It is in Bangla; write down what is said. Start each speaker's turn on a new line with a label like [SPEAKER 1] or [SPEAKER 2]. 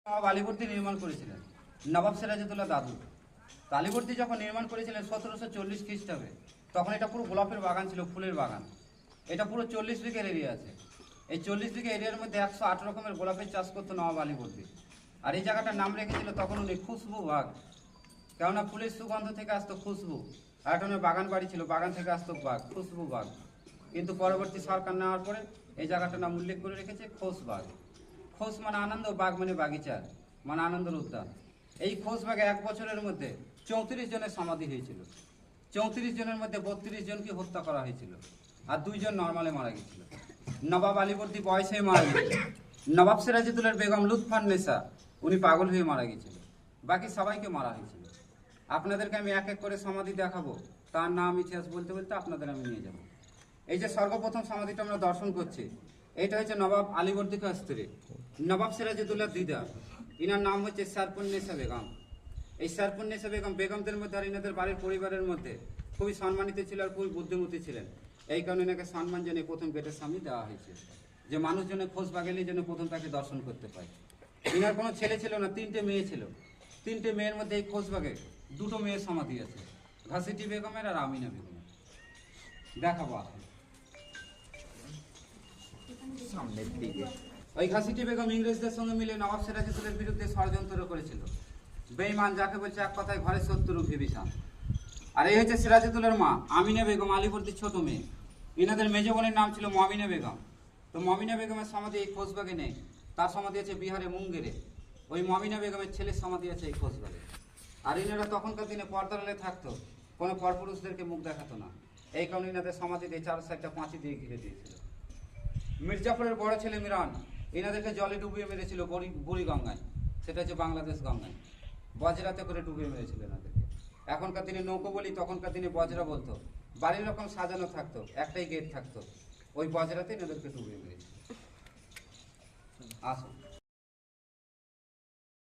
[SPEAKER 1] নবাব আলীবর্দী নির্মাণ করেছিলেন নবাব সিরাজউদ্দৌলা দাদু। তো আলীবর্দী যখন নির্মাণ করেছিলেন 1740 খ্রিস্টাব্দে, তখন এটা পুরো গোলাপের বাগান ছিল, ফুলের বাগান। এটা পুরো 40 বিঘের এরিয়া আছে। এই 40 বিঘা এরিয়ার মধ্যে 108 রকমের গোলাপের চাষ করতো নবাব আলীবর্দী। আর এই জায়গাটার নাম রেখেছিল তখন উনি খুশবু বাগ, কেননা ফুলের সুগন্ধ থেকে আসতো খুশবু। আর একটা বাগান বাড়ি ছিল, বাগান থেকে আসতো বাগ, খুশবু বাগ। কিন্তু পরবর্তী সরকার নেওয়ার পরে এই জায়গাটার নাম উল্লেখ করে রেখেছে খোশবাগ। খোশ মানে আনন্দ, বাগ মানে বাগিচা, মানে আনন্দের উদ্যান। এই খোশবাগে 1 বছরের মধ্যে 34 জনের সমাধি হয়েছিল। 34 জনের মধ্যে 32 জনকে হত্যা করা হয়েছিল, আর 2 জন নর্মালে মারা গেছিল। নবাব আলীবর্দী বয়সে মারা গেছিল। নবাব সিরাজউদ্দৌলার বেগম লুৎফান্নেসা উনি পাগল হয়ে মারা গেছিল। বাকি সবাইকে মারা হয়েছিল। আপনাদেরকে আমি এক এক করে সমাধি দেখাবো, তার নাম ইতিহাস বলতে বলতে আপনাদের আমি নিয়ে যাব। এই যে সর্বপ্রথম সমাধিটা আমরা দর্শন করছি, এটা হচ্ছে নবাব আলীবর্দী খাঁ স্ত্রী নবাব সিরাজউদ্দৌলার দিদা। ইনার নাম হচ্ছে সারপুন্নেসা বেগম। এই সারপুন্নেসা বেগম বেগমদের মধ্যে আর ইনাদের বাড়ির পরিবারের মধ্যে খুবই সম্মানিত ছিল আর খুবই বুদ্ধিমতী ছিলেন। এই কারণে এনাকে সম্মান জানিয়ে প্রথম গেটের সামনে দেওয়া হয়েছে, যে মানুষজনের খোঁজ বাগেলেই যেন প্রথম তাকে দর্শন করতে পায়। ইনার কোনো ছেলে ছিল না, 3টে মেয়ে ছিল। 3টে মেয়ের মধ্যে এই খোঁজবাগে 2টো মেয়ের সমাধি আছে, ঘাসিটি বেগমের আর আমিনা বেগমের। দেখাবো আসুন। ওই ঘাসিটি বেগম ইংরেজদের সঙ্গে মিলে নবাব সিরাজউদ্দৌলার বিরুদ্ধে ষড়যন্ত্র করেছিল। বেঈমান, যাকে বলছে এক কথায় ঘরে শত্রু বিভীষণ। আর এই হচ্ছে সিরাজউদ্দৌলার মা আমিনা বেগম, আলীবর্দীর ছোট মেয়ে। ইনাদের মেজ বোনের নাম ছিল মমিনা বেগম। তো মমিনা বেগমের সমাধি এই খোশবাগে নেই, তার সমাধি আছে বিহারে মুঙ্গেরে। ওই মমিনা বেগমের ছেলের সমাধি আছে এই খোশবাগে। আর ইনারা তখনকার দিনে পর্দালে থাকতো, কোনো পরপুরুষদেরকে মুখ দেখাতো না। এই কারণে ইনাদের সমাধি দিয়ে 4 সাইডটা পাঁচি দিয়ে ঘিরে দিয়েছিল। মির্জাফরের বড় ছেলে মিরান এনাদেরকে জলে ডুবিয়ে মেরেছিল বুড়ি গঙ্গায়, সেটা হচ্ছে বাংলাদেশ গঙ্গায়। বজরাতে করে ডুবিয়ে মেরেছিল এনাদেরকে। এখনকার দিনে নৌকো বলি, তখনকার দিনে বজরা বলতো। বাড়ির রকম সাজানো থাকতো, একটাই গেট থাকতো, ওই বজরাতে এনাদেরকে ডুবিয়ে মেরেছিল। আসুন।